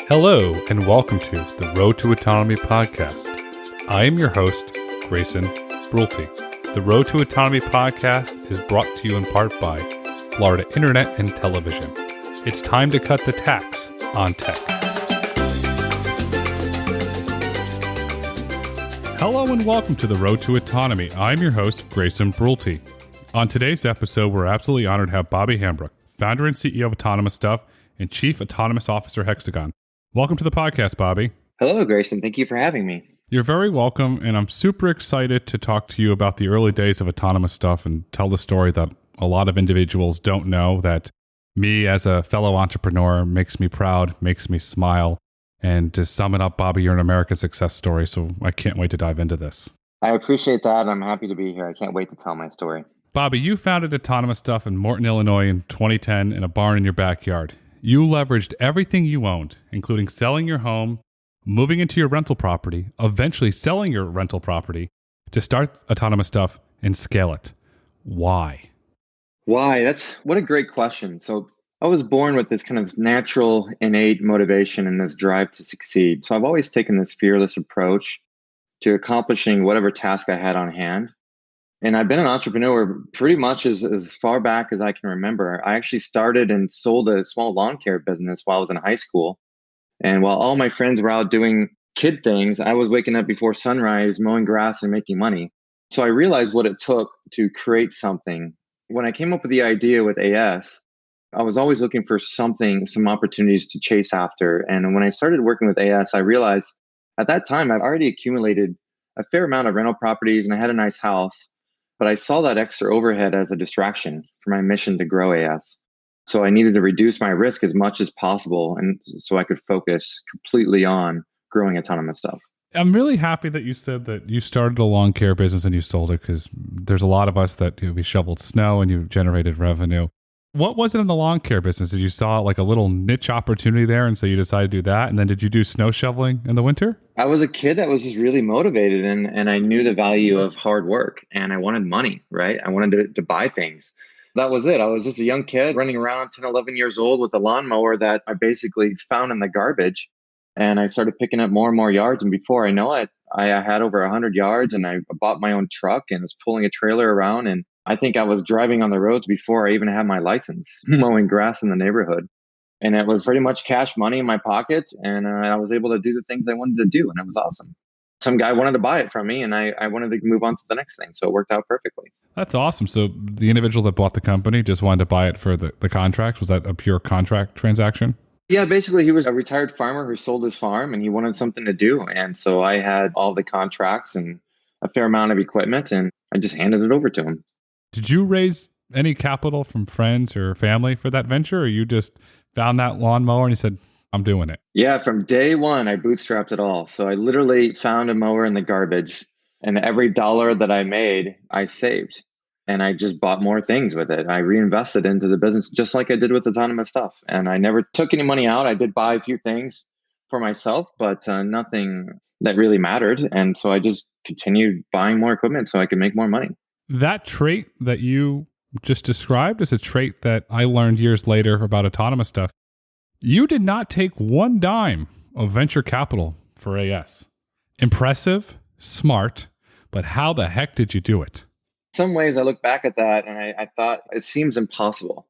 Hello, and welcome to the Road to Autonomy Podcast. I am your host, Grayson Brulte. The Road to Autonomy Podcast is brought to you in part by Florida Internet and Television. It's time to cut the tax on tech. Hello, and welcome to the Road to Autonomy. I'm your host, Grayson Brulte. On today's episode, we're absolutely honored to have Bobby Hambrick, founder and CEO of AutonomouStuff and Chief Autonomous Officer, Hexagon. Welcome to the podcast, Bobby. Hello, Grayson. Thank you for having me. You're very welcome, and I'm super excited to talk to you about the early days of AutonomouStuff and tell the story that a lot of individuals don't know, that me as a fellow entrepreneur makes me proud, makes me smile. And to sum it up, Bobby, you're an American success story, so I can't wait to dive into this. I appreciate that. I'm happy to be here. I can't wait to tell my story. Bobby, you founded AutonomouStuff in Morton, Illinois in 2010 in a barn in your backyard. You leveraged everything you owned, including selling your home, moving into your rental property, eventually selling your rental property to start AutonomouStuff and scale it. Why? Why? What a great question. So I was born with this kind of natural, innate motivation and this drive to succeed. So I've always taken this fearless approach to accomplishing whatever task I had on hand. And I've been an entrepreneur pretty much as far back as I can remember. I actually started and sold a small lawn care business while I was in high school. And while all my friends were out doing kid things, I was waking up before sunrise, mowing grass and making money. So I realized what it took to create something. When I came up with the idea with AS, I was always looking for some opportunities to chase after. And when I started working with AS, I realized at that time, I'd already accumulated a fair amount of rental properties and I had a nice house. But I saw that extra overhead as a distraction for my mission to grow AS. So I needed to reduce my risk as much as possible, and so I could focus completely on growing AutonomouStuff. I'm really happy that you said that you started a lawn care business and you sold it, because there's a lot of us that we shoveled snow and you generated revenue. What was it in the lawn care business? Did you saw like a little niche opportunity there, and so you decided to do that? And then did you do snow shoveling in the winter? I was a kid that was just really motivated, and I knew the value of hard work, and I wanted money, right? I wanted to buy things. That was it. I was just a young kid running around 10, 11 years old with a lawnmower that I basically found in the garbage. And I started picking up more and more yards. And before I know it, I had over 100 yards, and I bought my own truck and was pulling a trailer around. And I think I was driving on the roads before I even had my license, mowing grass in the neighborhood. And it was pretty much cash money in my pocket. And I was able to do the things I wanted to do. And it was awesome. Some guy wanted to buy it from me, and I wanted to move on to the next thing. So it worked out perfectly. That's awesome. So the individual that bought the company just wanted to buy it for the contract. Was that a pure contract transaction? Yeah, basically he was a retired farmer who sold his farm and he wanted something to do. And so I had all the contracts and a fair amount of equipment, and I just handed it over to him. Did you raise any capital from friends or family for that venture, or you just found that lawnmower and you said, I'm doing it? Yeah, from day one, I bootstrapped it all. So I literally found a mower in the garbage, and every dollar that I made, I saved. And I just bought more things with it. I reinvested into the business just like I did with AutonomouStuff. And I never took any money out. I did buy a few things for myself, but nothing that really mattered. And so I just continued buying more equipment so I could make more money. That trait that you just described is a trait that I learned years later about AutonomouStuff. You did not take one dime of venture capital for AS. Impressive, smart, but how the heck did you do it? Some ways I look back at that and I thought it seems impossible.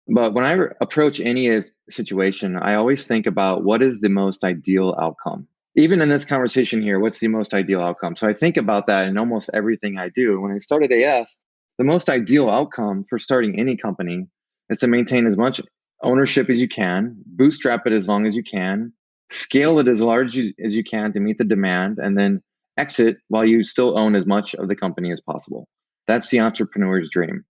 But when I approach any situation, I always think about what is the most ideal outcome. Even in this conversation here, what's the most ideal outcome? So I think about that in almost everything I do. When I started AS, the most ideal outcome for starting any company is to maintain as much ownership as you can, bootstrap it as long as you can, scale it as large as you can to meet the demand, and then exit while you still own as much of the company as possible. That's the entrepreneur's dream.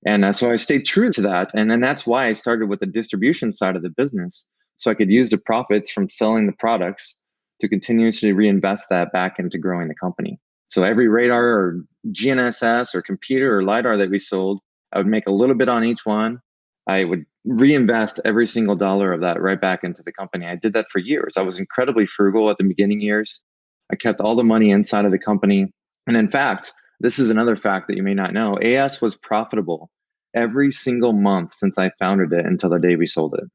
And so I stayed true to that. And then that's why I started with the distribution side of the business. So I could use the profits from selling the products to continuously reinvest that back into growing the company. So every radar or GNSS or computer or LiDAR that we sold, I would make a little bit on each one. I would reinvest every single dollar of that right back into the company. I did that for years. I was incredibly frugal at the beginning years. I kept all the money inside of the company. And in fact, this is another fact that you may not know. AS was profitable every single month since I founded it until the day we sold it.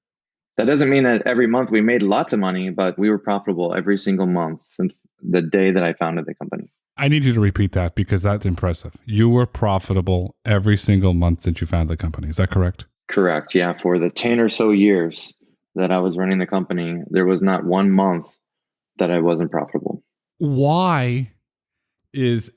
That doesn't mean that every month we made lots of money, but we were profitable every single month since the day that I founded the company. I need you to repeat that because that's impressive. You were profitable every single month since you founded the company. Is that correct? Correct. Yeah. For the 10 or so years that I was running the company, there was not one month that I wasn't profitable. Why is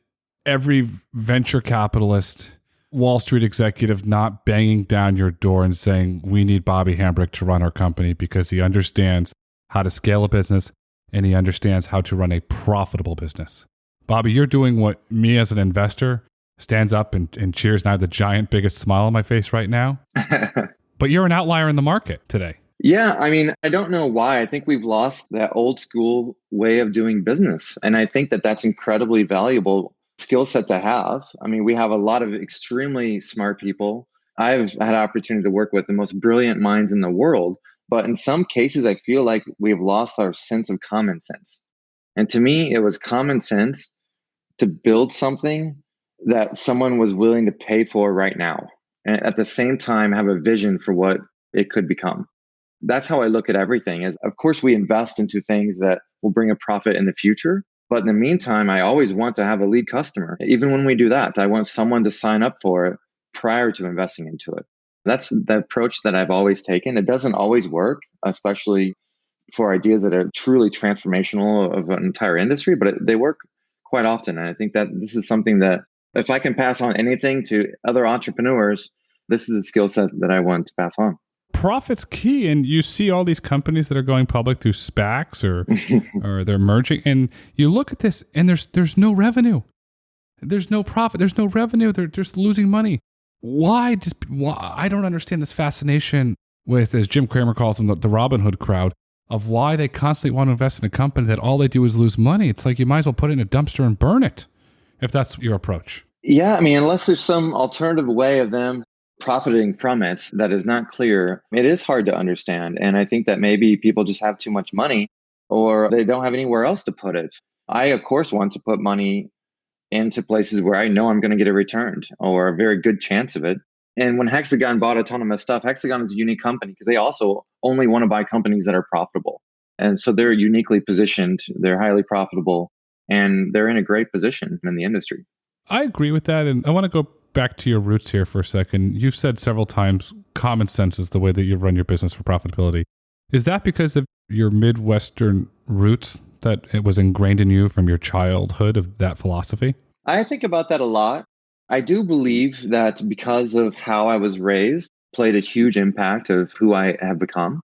every venture capitalist, Wall Street executive not banging down your door and saying, we need Bobby Hambrick to run our company because he understands how to scale a business and he understands how to run a profitable business? Bobby, you're doing what me as an investor stands up and cheers, and I have the giant biggest smile on my face right now. But you're an outlier in the market today. Yeah, I mean, I don't know why. I think we've lost that old school way of doing business. And I think that that's incredibly valuable skill set to have. I mean, we have a lot of extremely smart people. I've had an opportunity to work with the most brilliant minds in the world. But in some cases, I feel like we've lost our sense of common sense. And to me, it was common sense to build something that someone was willing to pay for right now. And at the same time, have a vision for what it could become. That's how I look at everything is, of course, we invest into things that will bring a profit in the future. But in the meantime, I always want to have a lead customer. Even when we do that, I want someone to sign up for it prior to investing into it. That's the approach that I've always taken. It doesn't always work, especially for ideas that are truly transformational of an entire industry, but they work quite often. And I think that this is something that if I can pass on anything to other entrepreneurs, this is a skill set that I want to pass on. Profit's key, and you see all these companies that are going public through SPACs or they're merging, and you look at this and there's no revenue. There's no profit. There's no revenue. They're just losing money. Why? I don't understand this fascination with, as Jim Cramer calls them, the Robin Hood crowd, of why they constantly want to invest in a company that all they do is lose money. It's like you might as well put it in a dumpster and burn it, if that's your approach. Yeah, I mean, unless there's some alternative way of them profiting from it that is not clear, it is hard to understand. And I think that maybe people just have too much money or they don't have anywhere else to put it. I, of course, want to put money into places where I know I'm going to get it returned or a very good chance of it. And when Hexagon bought AutonomouStuff, Hexagon is a unique company because they also only want to buy companies that are profitable. And so they're uniquely positioned, they're highly profitable, and they're in a great position in the industry. I agree with that. And I want to go back to your roots here for a second. You've said several times common sense is the way that you run your business for profitability. Is that because of your Midwestern roots that it was ingrained in you from your childhood of that philosophy? I think about that a lot. I do believe that because of how I was raised, played a huge impact of who I have become.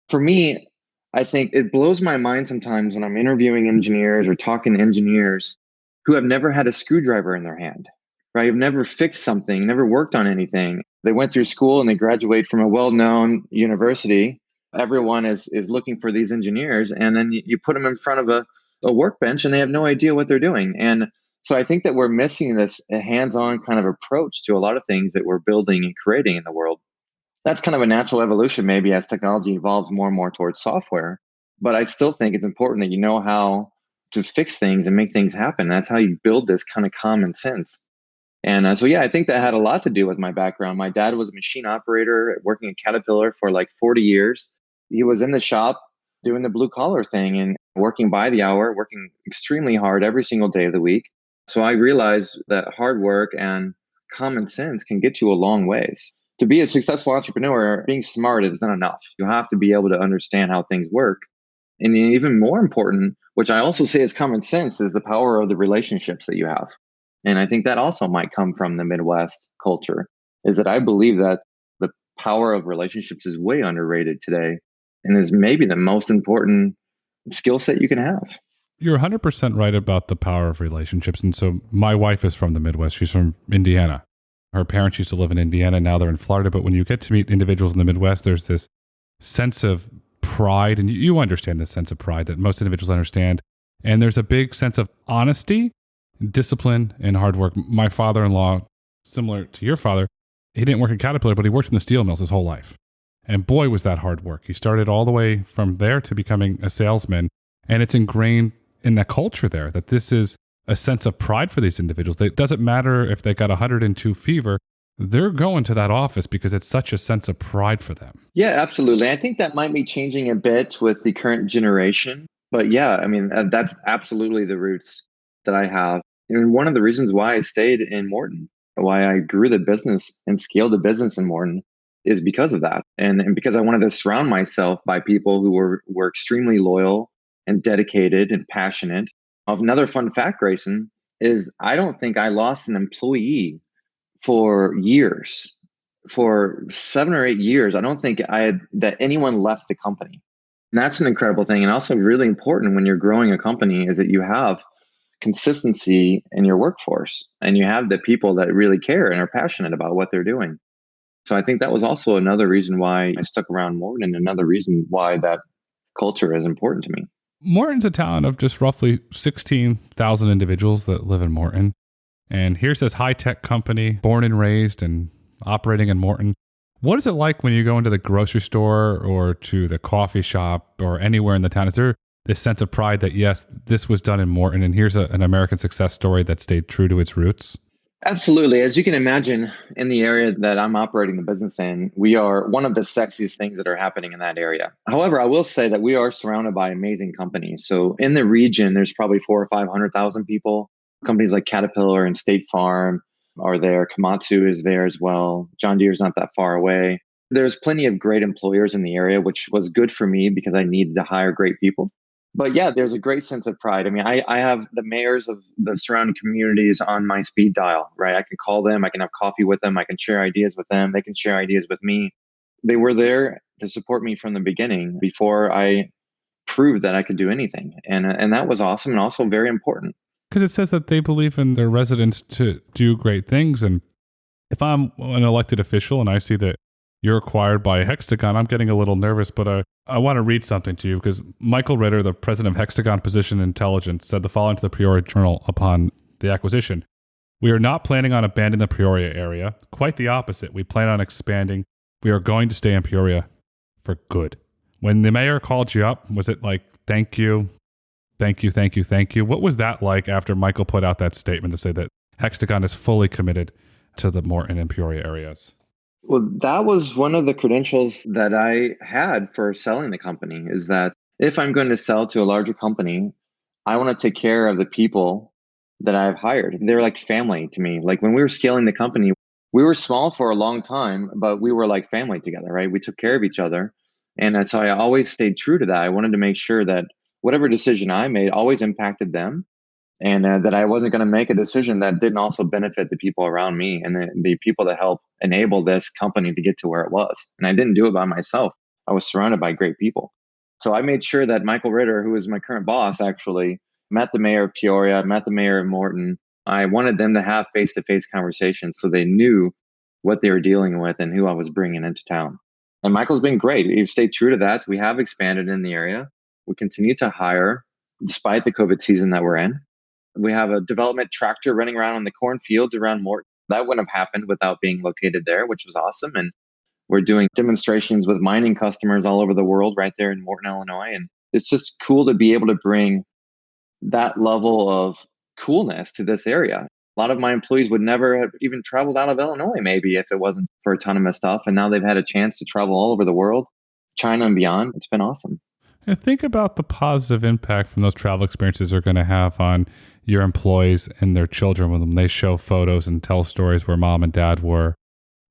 For me, I think it blows my mind sometimes when I'm interviewing engineers or talking to engineers who have never had a screwdriver in their hand, right? Have never fixed something, never worked on anything. They went through school and they graduate from a well-known university. Everyone is looking for these engineers. And then you put them in front of a workbench and they have no idea what they're doing. And so I think that we're missing this hands-on kind of approach to a lot of things that we're building and creating in the world. That's kind of a natural evolution, maybe as technology evolves more and more towards software. But I still think it's important that you know how to fix things and make things happen. That's how you build this kind of common sense. And so, yeah, I think that had a lot to do with my background. My dad was a machine operator working at Caterpillar for like 40 years. He was in the shop doing the blue collar thing and working by the hour, working extremely hard every single day of the week. So I realized that hard work and common sense can get you a long ways. To be a successful entrepreneur, being smart is not enough. You have to be able to understand how things work. And even more important, which I also say is common sense, is the power of the relationships that you have. And I think that also might come from the Midwest culture, is that I believe that the power of relationships is way underrated today and is maybe the most important skill set you can have. You're 100% right about the power of relationships. And so my wife is from the Midwest. She's from Indiana. Her parents used to live in Indiana. Now they're in Florida. But when you get to meet individuals in the Midwest, there's this sense of pride. And you understand this sense of pride that most individuals understand. And there's a big sense of honesty, discipline, and hard work. My father-in-law, similar to your father, he didn't work at Caterpillar, but he worked in the steel mills his whole life. And boy, was that hard work. He started all the way from there to becoming a salesman. And it's ingrained in the culture there that this is a sense of pride for these individuals. It doesn't matter if they got 102 fever. they're going to that office because it's such a sense of pride for them. Yeah, absolutely. I think that might be changing a bit with the current generation. But yeah, I mean, that's absolutely the roots that I have. And one of the reasons why I stayed in Morton, why I grew the business and scaled the business in Morton is because of that. And because I wanted to surround myself by people who were extremely loyal and dedicated and passionate. Another fun fact, Grayson, is I don't think I lost an employee for years. For 7 or 8 years, I don't think that anyone left the company. And that's an incredible thing. And also really important when you're growing a company is that you have consistency in your workforce and you have the people that really care and are passionate about what they're doing. So I think that was also another reason why I stuck around Morton and another reason why that culture is important to me. Morton's a town of just roughly 16,000 individuals that live in Morton. And here's this high-tech company, born and raised and operating in Morton. What is it like when you go into the grocery store or to the coffee shop or anywhere in the town? Is there this sense of pride that, yes, this was done in Morton and here's an American success story that stayed true to its roots? Absolutely. As you can imagine, in the area that I'm operating the business in, we are one of the sexiest things that are happening in that area. However, I will say that we are surrounded by amazing companies. So in the region, there's probably 400,000 or 500,000 people. Companies like Caterpillar and State Farm are there. Komatsu is there as well. John Deere's not that far away. There's plenty of great employers in the area, which was good for me because I needed to hire great people. But yeah, there's a great sense of pride. I mean, I have the mayors of the surrounding communities on my speed dial, right? I can call them, I can have coffee with them, I can share ideas with them, they can share ideas with me. They were there to support me from the beginning before I proved that I could do anything. And that was awesome and also very important. Because it says that they believe in their residents to do great things. And if I'm an elected official and I see that you're acquired by Hexagon, I'm getting a little nervous, but I want to read something to you because Michael Ritter, the president of Hexagon Position Intelligence, said the following to the Peoria Journal upon the acquisition. We are not planning on abandoning the Peoria area. Quite the opposite. We plan on expanding. We are going to stay in Peoria for good. When the mayor called you up, was it like, thank you, thank you, thank you, thank you? What was that like after Michael put out that statement to say that Hexagon is fully committed to the Morton and Peoria areas? Well, that was one of the credentials that I had for selling the company is that if I'm going to sell to a larger company, I want to take care of the people that I've hired. They're like family to me. Like when we were scaling the company, we were small for a long time, but we were like family together, right? We took care of each other. And so I always stayed true to that. I wanted to make sure that whatever decision I made always impacted them. And that I wasn't going to make a decision that didn't also benefit the people around me and the people that helped enable this company to get to where it was. And I didn't do it by myself. I was surrounded by great people. So I made sure that Michael Ritter, who is my current boss, actually met the mayor of Peoria, met the mayor of Morton. I wanted them to have face-to-face conversations so they knew what they were dealing with and who I was bringing into town. And Michael's been great. He's stayed true to that. We have expanded in the area. We continue to hire despite the COVID season that we're in. We have a development tractor running around in the cornfields around Morton. That wouldn't have happened without being located there, which was awesome. And we're doing demonstrations with mining customers all over the world right there in Morton, Illinois. And it's just cool to be able to bring that level of coolness to this area. A lot of my employees would never have even traveled out of Illinois, maybe if it wasn't for AutonomouStuff. And now they've had a chance to travel all over the world, China and beyond. It's been awesome. And think about the positive impact from those travel experiences are going to have on your employees and their children when they show photos and tell stories where mom and dad were.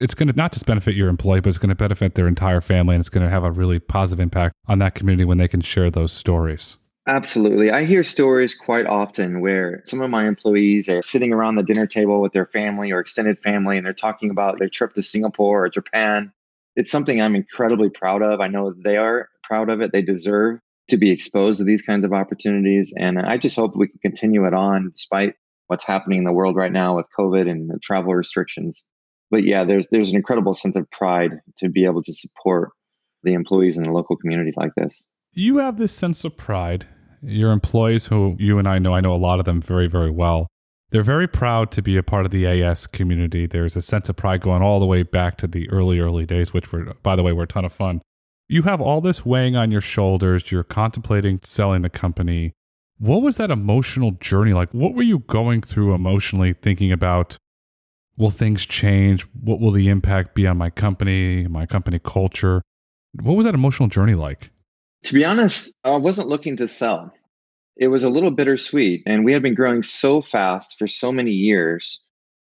It's going to not just benefit your employee, but it's going to benefit their entire family. And it's going to have a really positive impact on that community when they can share those stories. Absolutely. I hear stories quite often where some of my employees are sitting around the dinner table with their family or extended family, and they're talking about their trip to Singapore or Japan. It's something I'm incredibly proud of. I know they are proud of it. They deserve to be exposed to these kinds of opportunities. And I just hope we can continue it on despite what's happening in the world right now with COVID and the travel restrictions. But yeah, there's an incredible sense of pride to be able to support the employees in a local community like this. You have this sense of pride. Your employees, who you and I know a lot of them very, very well. They're very proud to be a part of the AS community. There's a sense of pride going all the way back to the early days, which were, by the way, were a ton of fun. You have all this weighing on your shoulders. You're contemplating selling the company. What was that emotional journey like? What were you going through emotionally thinking about will things change? What will the impact be on my company culture? What was that emotional journey like? To be honest, I wasn't looking to sell. It was a little bittersweet. And we had been growing so fast for so many years.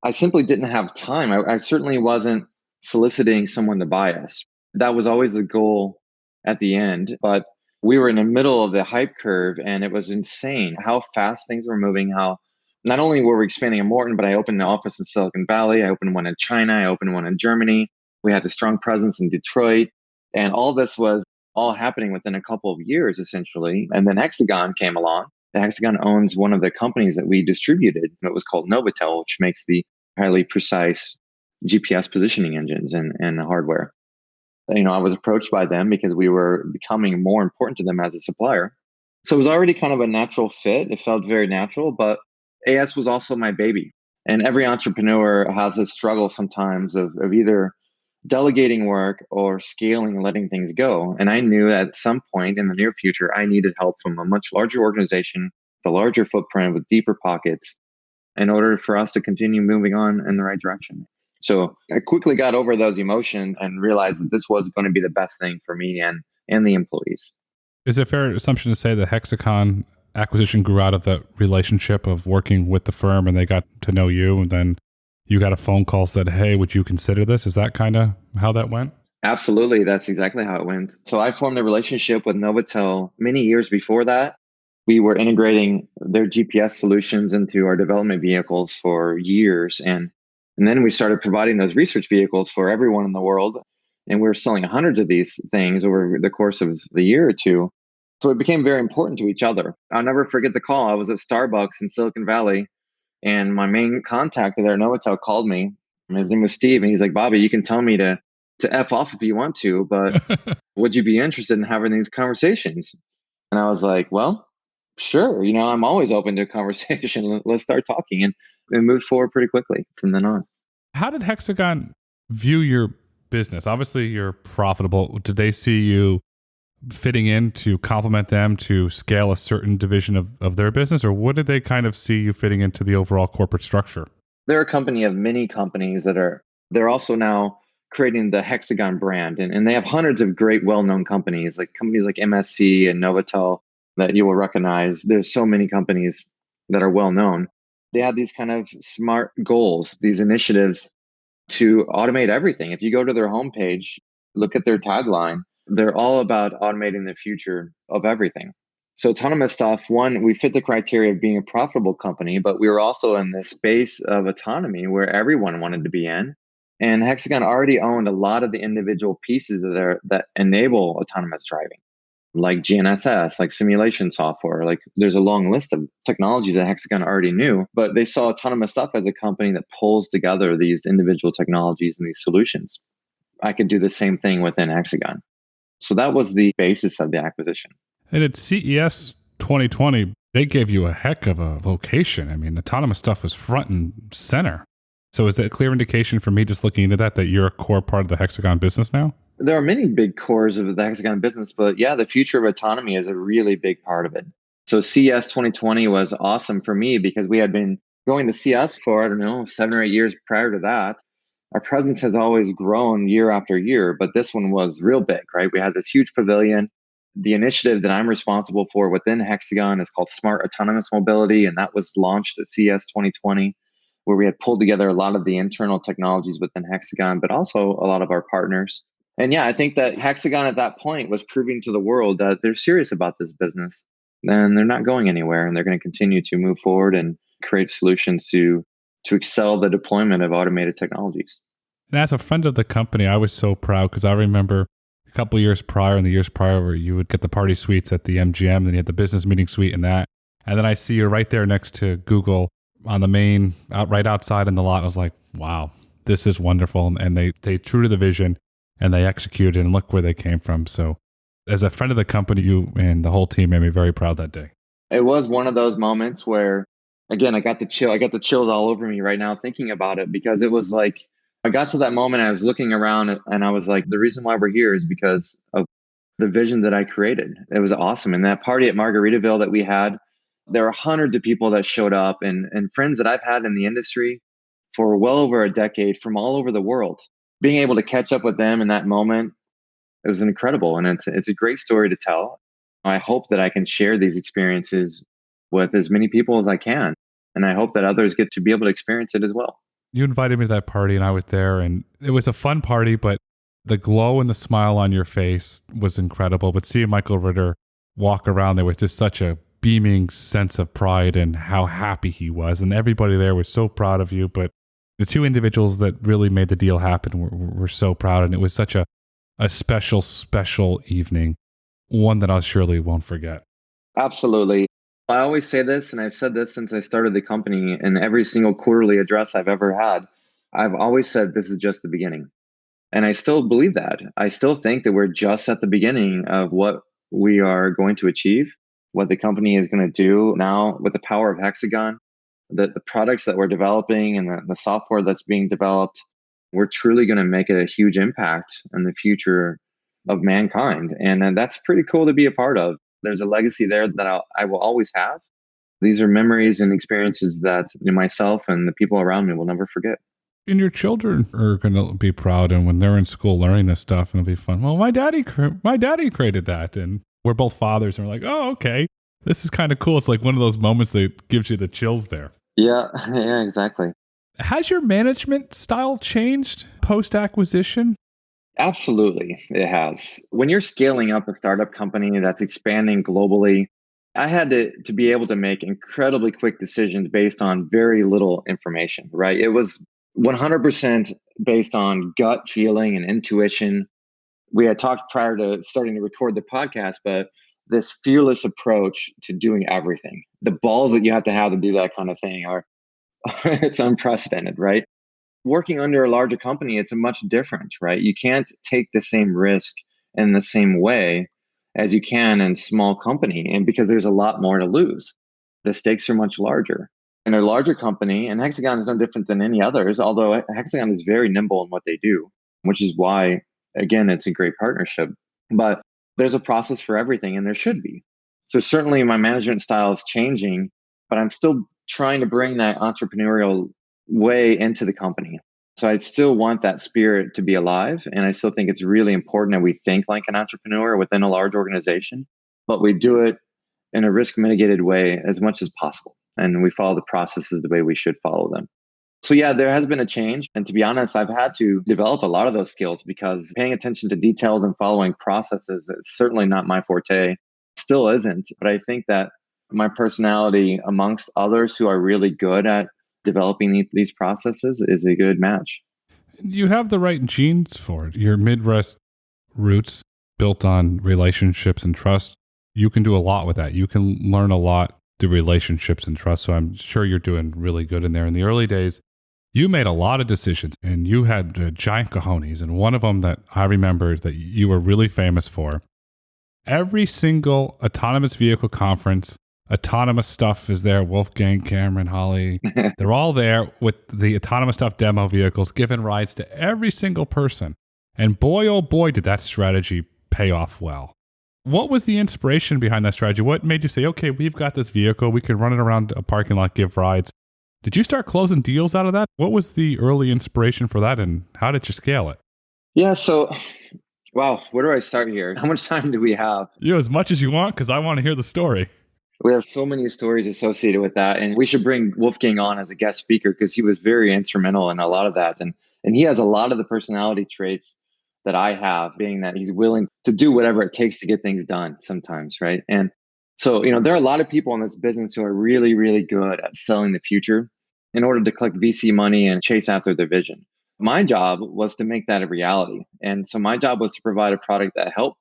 I simply didn't have time. I certainly wasn't soliciting someone to buy us. That was always the goal at the end. But we were in the middle of the hype curve and it was insane how fast things were moving. How not only were we expanding in Morton, but I opened an office in Silicon Valley. I opened one in China. I opened one in Germany. We had a strong presence in Detroit. And all this was all happening within a couple of years, essentially. And then Hexagon came along. Hexagon owns one of the companies that we distributed. It was called Novotel, which makes the highly precise GPS positioning engines and hardware. I was approached by them because we were becoming more important to them as a supplier. So it was already kind of a natural fit. It felt very natural, but AS was also my baby. And every entrepreneur has a struggle sometimes of either delegating work or scaling and letting things go. And I knew at some point in the near future, I needed help from a much larger organization, the larger footprint with deeper pockets in order for us to continue moving on in the right direction. So I quickly got over those emotions and realized that this was going to be the best thing for me and the employees. Is it a fair assumption to say the Hexagon acquisition grew out of the relationship of working with the firm and they got to know you and then you got a phone call said, hey, would you consider this? Is that kind of how that went? Absolutely. That's exactly how it went. So I formed a relationship with Novotel many years before that. We were integrating their GPS solutions into our development vehicles for years. And then we started providing those research vehicles for everyone in the world. And we were selling hundreds of these things over the course of the year or two. So it became very important to each other. I'll never forget the call. I was at Starbucks in Silicon Valley. And my main contact there, Novotel, called me. His name was Steve. And he's like, Bobby, you can tell me to F off if you want to, but would you be interested in having these conversations? And I was like, well, sure. I'm always open to a conversation. Let's start talking. And it moved forward pretty quickly from then on. How did Hexagon view your business? Obviously, you're profitable. Did they see you fitting in to complement them to scale a certain division of their business? Or what did they kind of see you fitting into the overall corporate structure? They're a company of many companies they're also now creating the Hexagon brand. And they have hundreds of great, well-known companies like MSC and Novotel that you will recognize. There's so many companies that are well-known. They have these kind of smart goals, these initiatives to automate everything. If you go to their homepage, look at their tagline, they're all about automating the future of everything. So AutonomouStuff, one, we fit the criteria of being a profitable company, but we were also in this space of autonomy where everyone wanted to be in. And Hexagon already owned a lot of the individual pieces that enable autonomous driving, like GNSS, like simulation software. Like there's a long list of technologies that Hexagon already knew, but they saw AutonomouStuff as a company that pulls together these individual technologies and these solutions. I could do the same thing within Hexagon. So that was the basis of the acquisition. And at CES 2020, they gave you a heck of a location. I mean, AutonomouStuff was front and center. So is that a clear indication for me just looking into that you're a core part of the Hexagon business now? There are many big cores of the Hexagon business, but yeah, the future of autonomy is a really big part of it. So CES 2020 was awesome for me because we had been going to CS for, 7 or 8 years prior to that. Our presence has always grown year after year, but this one was real big, right? We had this huge pavilion. The initiative that I'm responsible for within Hexagon is called Smart Autonomous Mobility, and that was launched at CES 2020, where we had pulled together a lot of the internal technologies within Hexagon, but also a lot of our partners. And yeah, I think that Hexagon at that point was proving to the world that they're serious about this business and they're not going anywhere, and they're going to continue to move forward and create solutions to excel the deployment of automated technologies. And as a friend of the company, I was so proud because I remember a couple of years prior and the years prior where you would get the party suites at the MGM, and then you had the business meeting suite and that. And then I see you right there next to Google on the main, right outside in the lot. I was like, wow, this is wonderful. And they true to the vision and they executed, and look where they came from. So as a friend of the company, you and the whole team made me very proud that day. It was one of those moments where, again, I got the chills all over me right now thinking about it, because it was like, I got to that moment, I was looking around and I was like, the reason why we're here is because of the vision that I created. It was awesome. And that party at Margaritaville that we had, there were hundreds of people that showed up, and friends that I've had in the industry for well over a decade from all over the world. Being able to catch up with them in that moment, it was incredible. And it's a great story to tell. I hope that I can share these experiences with as many people as I can. And I hope that others get to be able to experience it as well. You invited me to that party and I was there, and it was a fun party, but the glow and the smile on your face was incredible. But seeing Michael Ritter walk around, there was just such a beaming sense of pride and how happy he was. And everybody there was so proud of you. But the two individuals that really made the deal happen were so proud. And it was such a special, special evening, one that I surely won't forget. Absolutely. I always say this, and I've said this since I started the company in every single quarterly address I've ever had. I've always said this is just the beginning. And I still believe that. I still think that we're just at the beginning of what we are going to achieve, what the company is going to do now with the power of Hexagon, the products that we're developing and the software that's being developed. We're truly going to make a huge impact in the future of mankind. And that's pretty cool to be a part of. There's a legacy there that I will always have. These are memories and experiences that myself and the people around me will never forget. And your children are going to be proud, and when they're in school learning this stuff, and it'll be fun. Well, my daddy created that, and we're both fathers, and we're like, oh, okay, this is kind of cool. It's like one of those moments that gives you the chills there. Yeah, exactly. Has your management style changed post-acquisition? Absolutely, it has. When you're scaling up a startup company that's expanding globally, I had to be able to make incredibly quick decisions based on very little information, right? It was 100% based on gut feeling and intuition. We had talked prior to starting to record the podcast, but this fearless approach to doing everything, the balls that you have to do that kind of thing are, it's unprecedented, right? Working under a larger company, it's a much different, right? You can't take the same risk in the same way as you can in small company. And because there's a lot more to lose, the stakes are much larger. In a larger company, and Hexagon is no different than any others, although Hexagon is very nimble in what they do, which is why, again, it's a great partnership. But there's a process for everything, and there should be. So certainly my management style is changing, but I'm still trying to bring that entrepreneurial way into the company. So I still want that spirit to be alive. And I still think it's really important that we think like an entrepreneur within a large organization, but we do it in a risk mitigated way as much as possible. And we follow the processes the way we should follow them. So yeah, there has been a change. And to be honest, I've had to develop a lot of those skills because paying attention to details and following processes is certainly not my forte, still isn't. But I think that my personality amongst others who are really good at developing these processes is a good match. You have the right genes for it. Your Midwest roots built on relationships and trust. You can do a lot with that. You can learn a lot through relationships and trust. So I'm sure you're doing really good in there. In the early days, you made a lot of decisions and you had giant cojones. And one of them that I remember that you were really famous for, every single autonomous vehicle conference, AutonomouStuff is there. Wolfgang, Cameron, Holly, they're all there with the AutonomouStuff demo vehicles, giving rides to every single person. And boy, oh boy, did that strategy pay off well. What was the inspiration behind that strategy? What made you say, okay, we've got this vehicle, we can run it around a parking lot, give rides? Did you start closing deals out of that? What was the early inspiration for that, and how did you scale it? Yeah, so, wow, where do I start here? How much time do we have? As much as you want, because I want to hear the story. We have so many stories associated with that. And we should bring Wolfgang on as a guest speaker because he was very instrumental in a lot of that. And he has a lot of the personality traits that I have, being that he's willing to do whatever it takes to get things done sometimes, right? And so, there are a lot of people in this business who are really, really good at selling the future in order to collect VC money and chase after their vision. My job was to make that a reality. And so my job was to provide a product that helped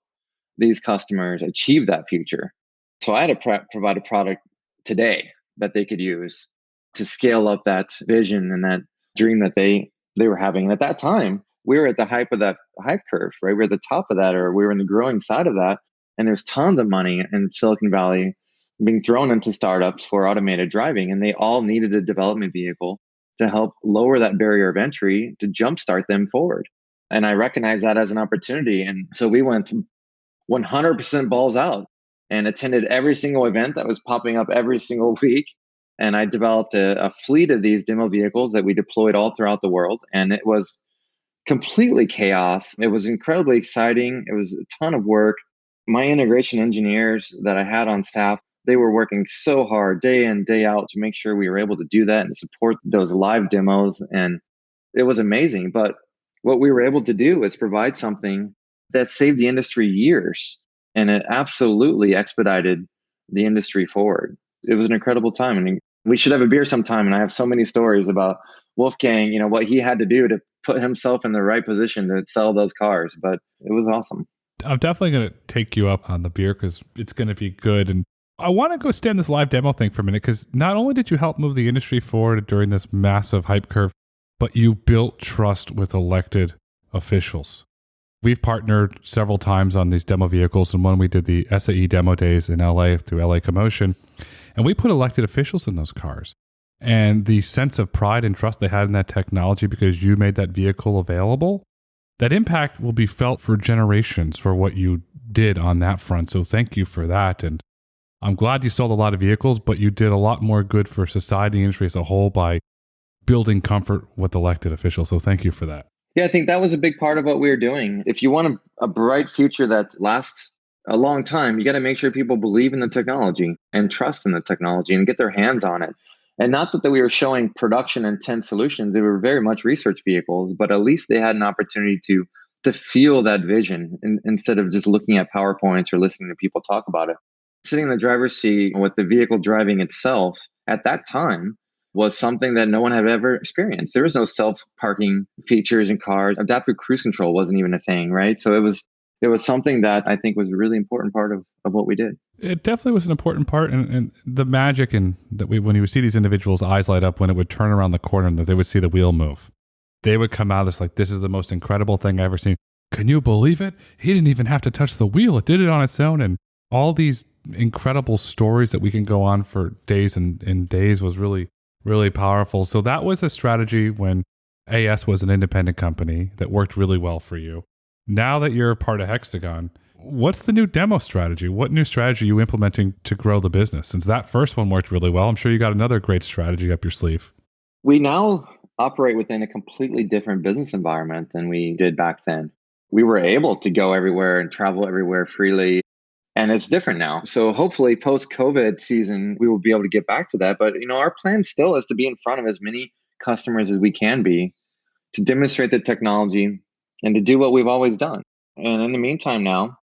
these customers achieve that future. So I had to provide a product today that they could use to scale up that vision and that dream that they were having. And at that time, we were at the hype of that hype curve, right? We were at the top of that, or we were in the growing side of that. And there's tons of money in Silicon Valley being thrown into startups for automated driving. And they all needed a development vehicle to help lower that barrier of entry to jumpstart them forward. And I recognize that as an opportunity. And so we went 100% balls out and attended every single event that was popping up every single week And I developed a fleet of these demo vehicles that we deployed all throughout the world. And it was completely chaos. It was incredibly exciting. It was a ton of work. My integration engineers that I had on staff, they were working so hard day in, day out to make sure we were able to do that and support those live demos. And it was amazing. But what we were able to do is provide something that saved the industry years. And it absolutely expedited the industry forward. It was an incredible time. And we should have a beer sometime. And I have so many stories about Wolfgang, what he had to do to put himself in the right position to sell those cars. But it was awesome. I'm definitely going to take you up on the beer because it's going to be good. And I want to go stand this live demo thing for a minute because not only did you help move the industry forward during this massive hype curve, but you built trust with elected officials. We've partnered several times on these demo vehicles, and when we did the SAE demo days in LA through LA Commotion, and we put elected officials in those cars. And the sense of pride and trust they had in that technology because you made that vehicle available, that impact will be felt for generations for what you did on that front. So thank you for that. And I'm glad you sold a lot of vehicles, but you did a lot more good for society and industry as a whole by building comfort with elected officials. So thank you for that. Yeah, I think that was a big part of what we were doing. If you want a bright future that lasts a long time, you got to make sure people believe in the technology and trust in the technology and get their hands on it. And not that we were showing production intent solutions, they were very much research vehicles, but at least they had an opportunity to feel that vision instead of just looking at PowerPoints or listening to people talk about it. Sitting in the driver's seat with the vehicle driving itself at that time was something that no one had ever experienced. There was no self-parking features in cars. Adaptive cruise control wasn't even a thing, right? So it was something that I think was a really important part of what we did. It definitely was an important part. And the magic in that when you would see these individuals' eyes light up when it would turn around the corner and that they would see the wheel move. They would come out of this like, this is the most incredible thing I've ever seen. Can you believe it? He didn't even have to touch the wheel. It did it on its own. And all these incredible stories that we can go on for days and days was really, really powerful. So that was a strategy when AS was an independent company that worked really well for you. Now that you're a part of Hexagon, what's the new demo strategy? What new strategy are you implementing to grow the business? Since that first one worked really well, I'm sure you got another great strategy up your sleeve. We now operate within a completely different business environment than we did back then. We were able to go everywhere and travel everywhere freely. And it's different now. So hopefully post-COVID season, we will be able to get back to that. But our plan still is to be in front of as many customers as we can be, to demonstrate the technology and to do what we've always done. And in the meantime now,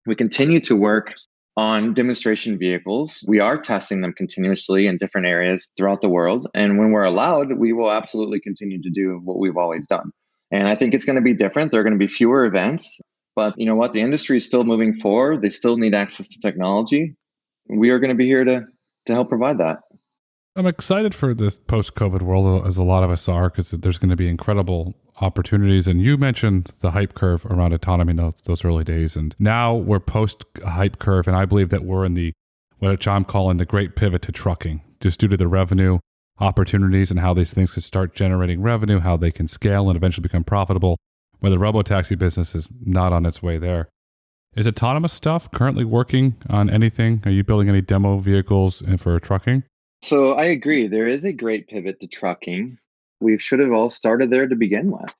we continue to work on demonstration vehicles. We are testing them continuously in different areas throughout the world. And when we're allowed, we will absolutely continue to do what we've always done. And I think it's going to be different. There are going to be fewer events. But you know what? The industry is still moving forward. They still need access to technology. We are going to be here to help provide that. I'm excited for this post-COVID world, as a lot of us are, because there's going to be incredible opportunities. And you mentioned the hype curve around autonomy in those early days. And now we're post-hype curve. And I believe that we're in what I'm calling the great pivot to trucking, just due to the revenue opportunities and how these things could start generating revenue, how they can scale and eventually become profitable, where the robotaxi business is not on its way there. Is AutonomouStuff currently working on anything? Are you building any demo vehicles for trucking? So I agree. There is a great pivot to trucking. We should have all started there to begin with.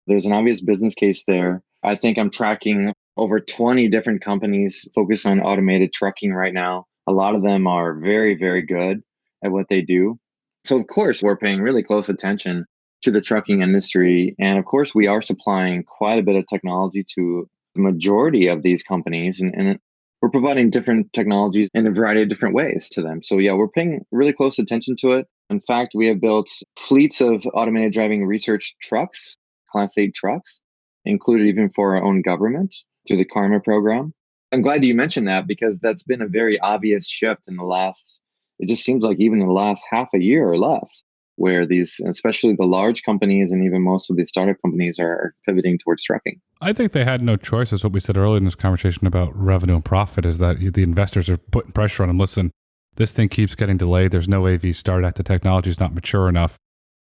There's an obvious business case there. I think I'm tracking over 20 different companies focused on automated trucking right now. A lot of them are very, very good at what they do. So of course, we're paying really close attention to the trucking industry. And of course, we are supplying quite a bit of technology to the majority of these companies. And we're providing different technologies in a variety of different ways to them. So yeah, we're paying really close attention to it. In fact, we have built fleets of automated driving research trucks, Class 8 trucks, included even for our own government through the Karma program. I'm glad you mentioned that because that's been a very obvious shift in it just seems like even in the last half a year or less, where these, especially the large companies and even most of the startup companies are pivoting towards trucking. I think they had no choice. As what we said earlier in this conversation about revenue and profit is that the investors are putting pressure on them. Listen, this thing keeps getting delayed. There's no AV start at. The technology is not mature enough.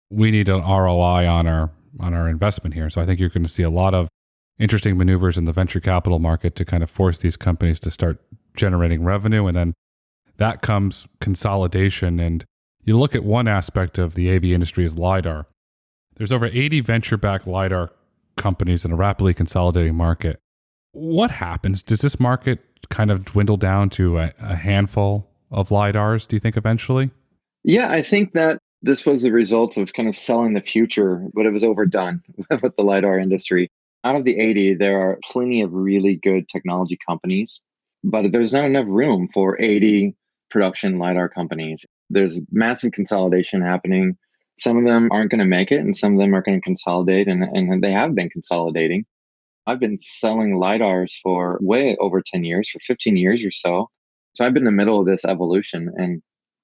We need an ROI on our investment here. So I think you're going to see a lot of interesting maneuvers in the venture capital market to kind of force these companies to start generating revenue. And then that comes consolidation. And You look at one aspect of the AV industry is LiDAR. There's over 80 venture-backed LiDAR companies in a rapidly consolidating market. What happens? Does this market kind of dwindle down to a handful of LiDARs, do you think, eventually? Yeah, I think that this was the result of kind of selling the future, but it was overdone with the LiDAR industry. Out of the 80, there are plenty of really good technology companies, but there's not enough room for 80 production LiDAR companies. There's massive consolidation happening. Some of them aren't going to make it, and some of them are going to consolidate, and they have been consolidating. I've been selling LiDARs for way over 10 years, for 15 years or so. So I've been in the middle of this evolution.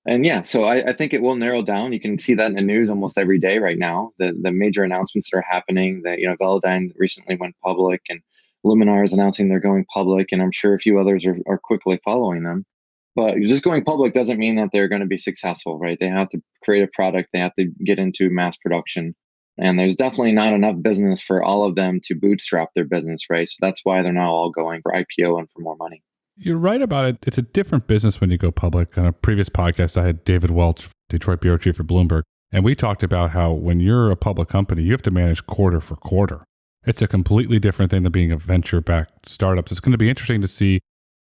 And yeah, so I think it will narrow down. You can see that in the news almost every day right now. The major announcements that are happening, that Velodyne recently went public, and Luminar is announcing they're going public, and I'm sure a few others are quickly following them. But just going public doesn't mean that they're going to be successful, right? They have to create a product, they have to get into mass production. And there's definitely not enough business for all of them to bootstrap their business, right? So that's why they're now all going for IPO and for more money. You're right about it. It's a different business when you go public. On a previous podcast, I had David Welch, Detroit bureau chief for Bloomberg, and we talked about how when you're a public company, you have to manage quarter for quarter. It's a completely different thing than being a venture-backed startup. It's going to be interesting to see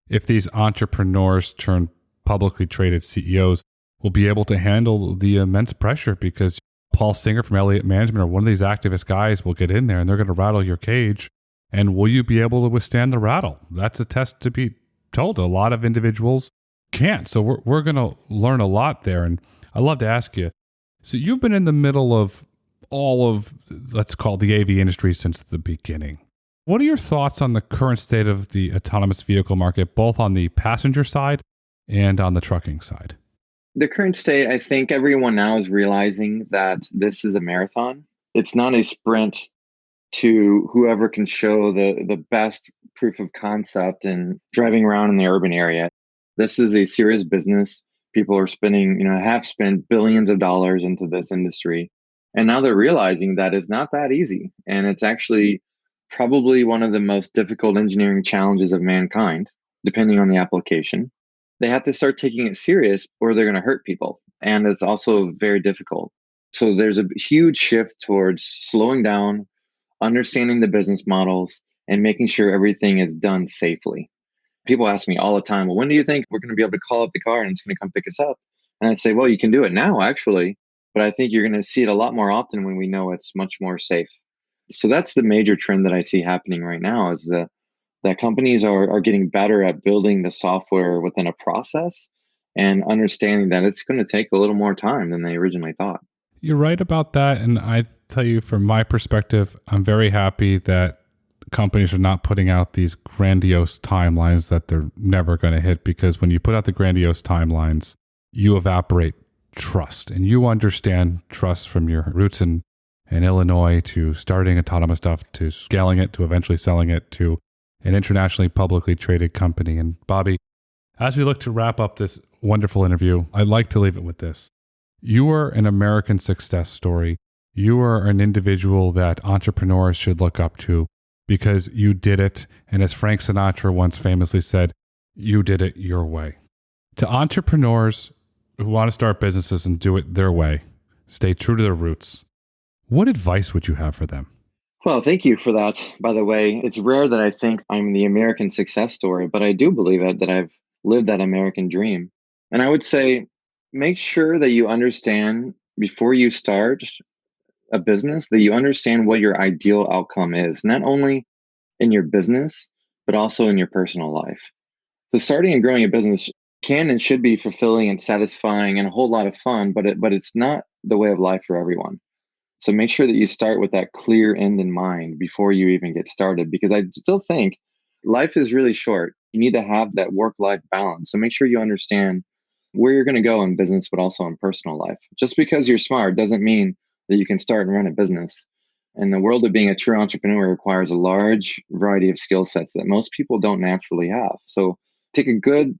if these entrepreneurs turn publicly traded CEOs will be able to handle the immense pressure, because Paul Singer from Elliott Management or one of these activist guys will get in there and they're going to rattle your cage. And will you be able to withstand the rattle? That's a test to be told. A lot of individuals can't. So we're going to learn a lot there. And I'd love to ask you, so you've been in the middle of all of, let's call it the AV industry since the beginning. What are your thoughts on the current state of the autonomous vehicle market, both on the passenger side and on the trucking side? The current state, I think everyone now is realizing that this is a marathon. It's not a sprint to whoever can show the best proof of concept and driving around in the urban area. This is a serious business. People are spending, have spent billions of dollars into this industry. And now they're realizing that it's not that easy. And it's actually probably one of the most difficult engineering challenges of mankind, depending on the application. They have to start taking it serious or they're going to hurt people. And it's also very difficult. So there's a huge shift towards slowing down, understanding the business models, and making sure everything is done safely. People ask me all the time, well, when do you think we're going to be able to call up the car and it's going to come pick us up? And I say, well, you can do it now, actually. But I think you're going to see it a lot more often when we know it's much more safe. So that's the major trend that I see happening right now, is that companies are getting better at building the software within a process and understanding that it's going to take a little more time than they originally thought. You're right about that. And I tell you, from my perspective, I'm very happy that companies are not putting out these grandiose timelines that they're never going to hit, because when you put out the grandiose timelines, you evaporate trust, and you understand trust from your roots in Illinois to starting AutonomouStuff to scaling it to eventually selling it to an internationally publicly traded company. And Bobby, as we look to wrap up this wonderful interview, I'd like to leave it with this. You are an American success story. You are an individual that entrepreneurs should look up to because you did it. And as Frank Sinatra once famously said, you did it your way. To entrepreneurs who want to start businesses and do it their way, stay true to their roots, what advice would you have for them? Well, thank you for that. By the way, it's rare that I think I'm the American success story, but I do believe it, that I've lived that American dream. And I would say, make sure that you understand before you start a business, that you understand what your ideal outcome is, not only in your business, but also in your personal life. So starting and growing a business can and should be fulfilling and satisfying and a whole lot of fun, but it's not the way of life for everyone. So make sure that you start with that clear end in mind before you even get started, because I still think life is really short. You need to have that work-life balance. So make sure you understand where you're going to go in business, but also in personal life. Just because you're smart doesn't mean that you can start and run a business. And the world of being a true entrepreneur requires a large variety of skill sets that most people don't naturally have. So take a good,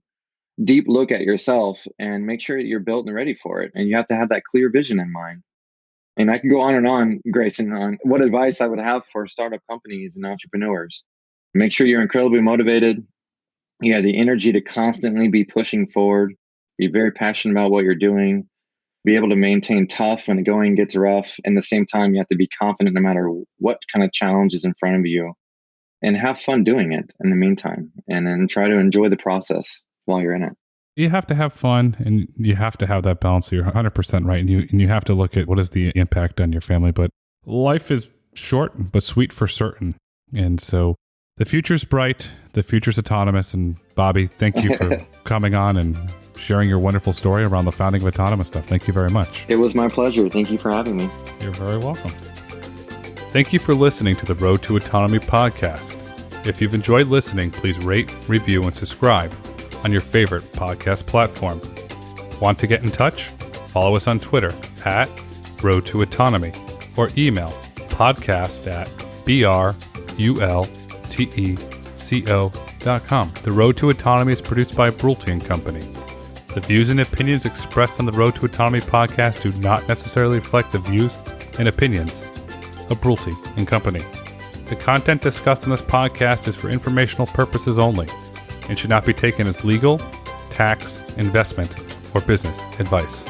deep look at yourself and make sure that you're built and ready for it. And you have to have that clear vision in mind. And I can go on, Grayson, on what advice I would have for startup companies and entrepreneurs. Make sure you're incredibly motivated. You have the energy to constantly be pushing forward. Be very passionate about what you're doing. be able to maintain tough when the going gets rough. And at the same time, you have to be confident no matter what kind of challenge is in front of you, and have fun doing it in the meantime, and then try to enjoy the process while you're in it. You have to have fun, and you have to have that balance. So you're 100% right. And you have to look at what is the impact on your family. But life is short, but sweet for certain. And so the future's bright. The future's autonomous. And Bobby, thank you for coming on and sharing your wonderful story around the founding of AutonomouStuff. Thank you very much. It was my pleasure. Thank you for having me. You're very welcome. Thank you for listening to the Road to Autonomy podcast. If you've enjoyed listening, please rate, review, and subscribe on your favorite podcast platform. Want to get in touch? Follow us on Twitter at Road to Autonomy or email podcast@brulteco.com. The Road to Autonomy is produced by Brulte & Company. The views and opinions expressed on the Road to Autonomy podcast do not necessarily reflect the views and opinions of Brulte & Company. The content discussed on this podcast is for informational purposes only and should not be taken as legal, tax, investment, or business advice.